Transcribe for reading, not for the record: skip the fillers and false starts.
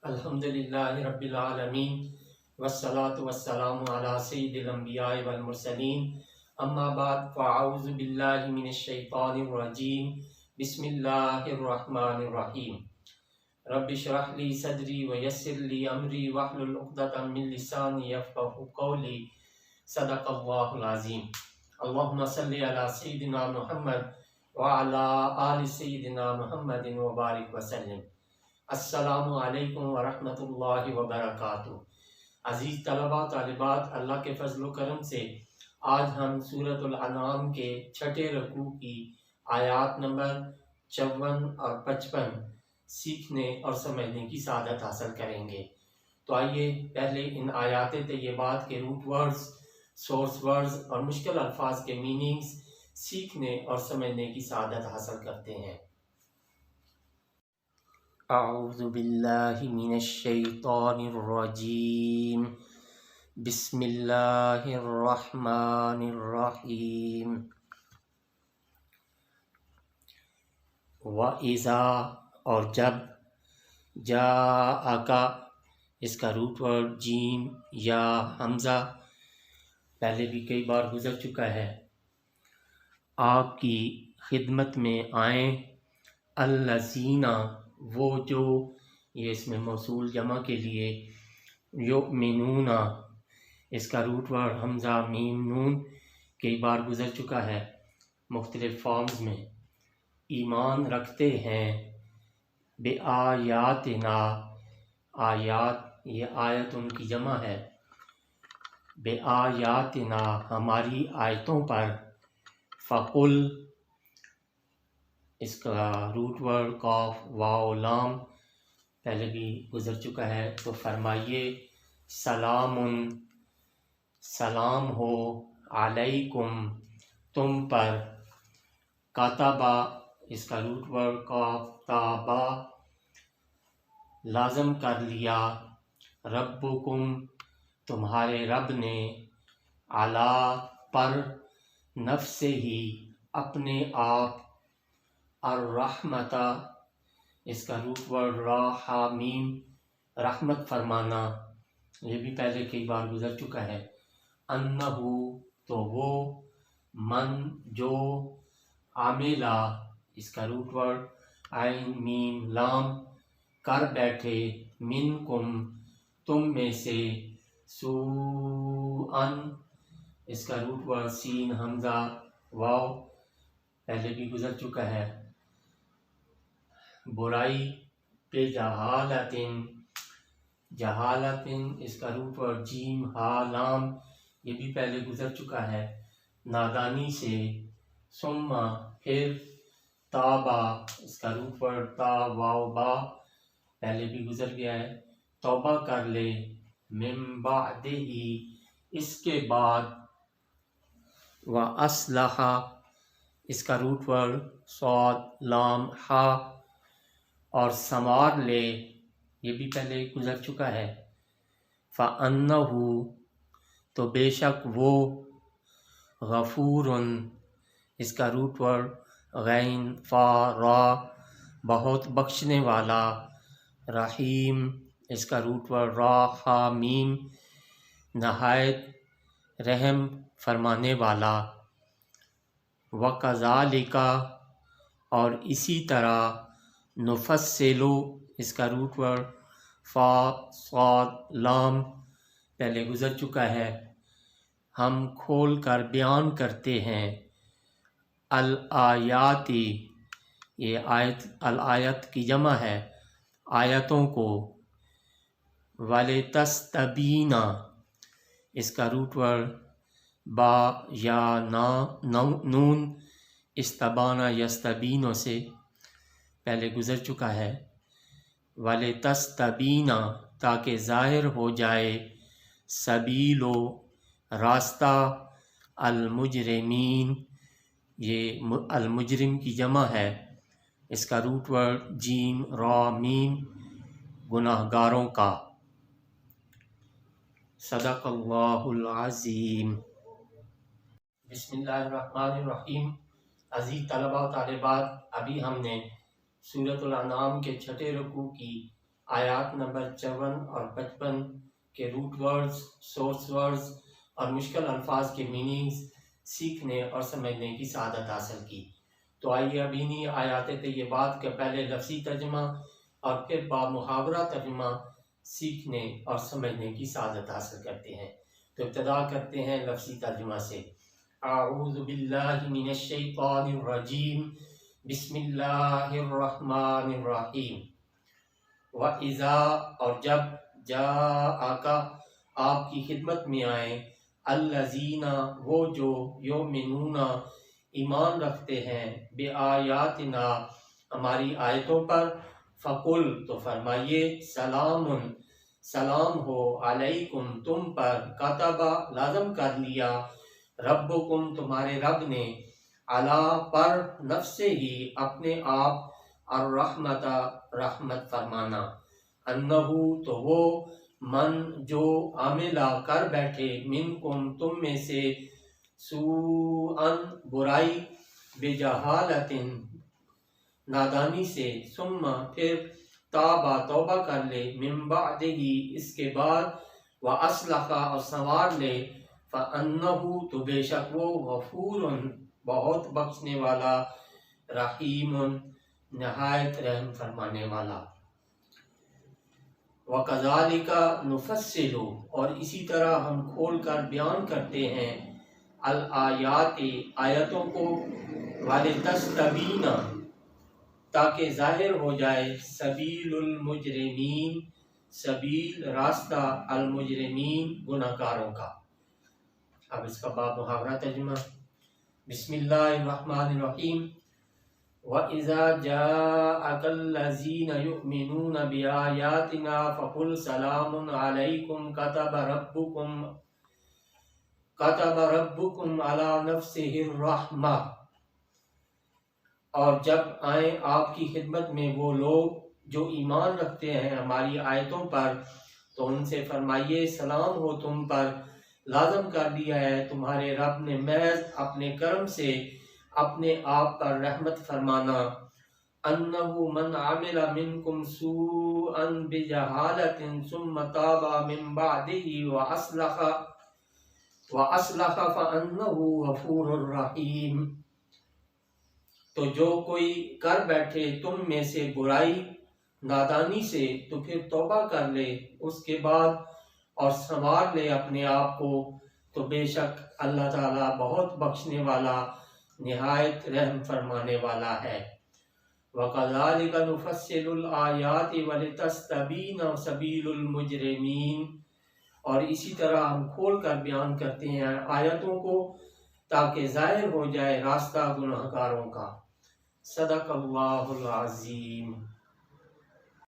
الحمدللہ رب العالمین والصلاة والسلام علی سید الانبیاء والمرسلین اما بعد فاعوذ باللہ من الشیطان الرجیم بسم اللہ الرحمن الرحیم رب اشرح لی صدری ویسر لی امری واحلل عقدۃ من لسانی یفقهوا قولی صدق اللہ العظیم اللہم صلی علی سیدنا محمد وعلی آل سیدنا محمد وبارک وسلم۔ السلام علیکم ورحمۃ اللہ وبرکاتہ۔ عزیز طلباء طالبات، اللہ کے فضل و کرم سے آج ہم سورۃ الانعام کے چھٹے رکوع کی آیات نمبر 54 اور 55 سیکھنے اور سمجھنے کی سعادت حاصل کریں گے۔ تو آئیے پہلے ان آیات طیبات کے روٹ ورڈز، سورس ورڈز اور مشکل الفاظ کے میننگز سیکھنے اور سمجھنے کی سعادت حاصل کرتے ہیں۔ اعوذ باللہ من الشیطان الرجیم، بسم اللہ الرحمن الرحیم۔ وَإِذَا اور جب، جاءَکَ اس کا روٹ ورڈ جیم یا حمزہ پہلے بھی کئی بار گزر چکا ہے، آپ کی خدمت میں آئیں، الذین وہ جو، یہ اس میں موصول جمع کے لیے، یؤمنون اس کا روٹ ورڈ حمزہ میم نون کئی بار گزر چکا ہے مختلف فارمز میں، ایمان رکھتے ہیں، بآیاتنا آیات یہ آیت ان کی جمع ہے، بآیاتنا ہماری آیتوں پر، فقل اس کا روٹ ورڈ قاف واو لام پہلے بھی گزر چکا ہے، تو فرمائیے سلام سلام ہو، علیکم تم پر، کاتبہ اس کا روٹ ورڈ قاف تابا لازم کر لیا، ربکم تمہارے رب نے، علی پر، نفس ہی اپنے آپ، الرحمتہ اس کا روٹ ورڈ را ہا میم رحمت فرمانا، یہ بھی پہلے کئی بار گزر چکا ہے، انہو تو وہ، من جو، عاملہ اس کا روٹ ورڈ عین میم لام کر بیٹھے، منکم تم میں سے، سوءن اس کا روٹ ورڈ سین حمزہ واو پہلے بھی گزر چکا ہے، برائی پہ، جہالتن جہالتن اس کا روٹ ورڈ جیم ہا لام یہ بھی پہلے گزر چکا ہے، نادانی سے، ثم پھر، تابا اس کا روٹ ورڈ تا واو با پہلے بھی گزر گیا ہے، توبہ کر لے، من بعدہ اس کے بعد، وَأَصْلَحَ اس کا روٹ ورڈ صاد لام ہا اور سنوار لے یہ بھی پہلے گزر چکا ہے، فَأَنَّهُ تو بے شک وہ، غفور اس کا روٹ ورڈ غین فا را بہت بخشنے والا، رحیم اس کا روٹ ورڈ را ہا میم نہایت رحم فرمانے والا، وَكَذَلِكَ اور اسی طرح، نفصلو اس کا روٹ ورڈ فا صاد لام پہلے گزر چکا ہے، ہم کھول کر بیان کرتے ہیں، الآیاتی یہ آیت الآیت کی جمع ہے، آیتوں کو، وَلِتَسْتَبِینَ اس کا روٹ ورڈ با یا نا نون استبانہ یستبینوں سے پہلے گزر چکا ہے، وَلِتَسْتَبِینَ تاکہ ظاہر ہو جائے، سبیلو راستہ، المجرمین یہ المجرم کی جمع ہے، اس کا روٹ ورڈ جیم را میم گناہ گاروں کا، صدق اللہ العظیم۔ بسم اللہ الرحمن الرحیم۔ عزیز طلباء و طالبات، ابھی ہم نے سورۃ الانعام کے چھٹے رکوع کی آیات نمبر 54 اور 55 کے روٹ ورڈز، سورس ورڈز اور مشکل الفاظ کے میننگز سیکھنے اور سمجھنے کی سعادت حاصل کی۔ تو آئیے اب انہی آیات طیبات کے پہلے لفظی ترجمہ اور پھر بامحاورہ ترجمہ سیکھنے اور سمجھنے کی سعادت حاصل کرتے ہیں۔ تو ابتدا کرتے ہیں لفظی ترجمہ سے۔ اعوذ باللہ من الشیطان الرجیم، بسم اللہ الرحمن الرحیم۔ وَإِذَا اور جب جاءَکَ آپ کی خدمت میں آئیں، الذین وہ جو یؤمنون ایمان رکھتے ہیں، بآیاتنا ہماری آیتوں پر، فقل تو فرمائیے، سلام سلام ہو، علیکم تم پر، کتب لازم کر لیا، ربکم تمہارے رب نے، علی پر، نفسہ ہی اپنے آپ، الرحمت رحمت فرمانا، انہو تو وہ، من جو عاملہ کر بیٹھے، منکم تم میں سے، سوءً برائی، بجہالت نادانی سے، ثم پھر تابا توبہ کر لے، من بعدہ اس کے بعد، واصلح اور سنوار لے، فانہ تو بے شک وہ، غفور بہت بخشنے والا، رحیم نہایت رحم فرمانے والا۔ وَكَذَلِكَ نُفَصِّلُ اور اسی طرح ہم کھول کر بیان کرتے ہیں، الآیات آیتوں کو، وَلِتَسْتَبِینَ تاکہ ظاہر ہو جائے، سبیل المجرمین سبیل راستہ، المجرمین گناہ گاروں کا۔ اب اس کا باب محاورہ ترجمہ۔ بسم اللہ الرحمن الرحیم۔ وَإِذَا جَاءَكَ الَّذِينَ يُؤْمِنُونَ بِآيَاتِنَا فَقُلْ سَلَامٌ عَلَيْكُمْ كَتَبَ رَبُّكُمْ عَلَى نَفْسِهِ الرَّحْمَةَ اور جب آئیں آپ کی خدمت میں وہ لوگ جو ایمان رکھتے ہیں ہماری آیتوں پر، تو ان سے فرمائیے، سلام ہو تم پر، لازم کر دیا ہے تمہارے رب نے محض اپنے کرم سے اپنے آپ پر رحمت فرمانا، انہو من عمل منکم سوءا بجہالت ثم تاب من بعدہ واصلح فانہ غفور رحیم۔ تو جو کوئی کر بیٹھے تم میں سے برائی نادانی سے، تو پھر توبہ کر لے اس کے بعد اور سنوار لے اپنے آپ کو، تو بے شک اللہ تعالیٰ بہت بخشنے والا، نہایت رحم فرمانے والا ہے۔ وَكَذَلِكَ نُفَصِّلُ الْآيَاتِ وَلِتَسْتَبِینَ سَبِیلُ الْمُجْرِمِینَ اور اسی طرح ہم کھول کر بیان کرتے ہیں آیتوں کو تاکہ ظاہر ہو جائے راستہ گناہگاروں کا۔ صدق اللہ العظیم۔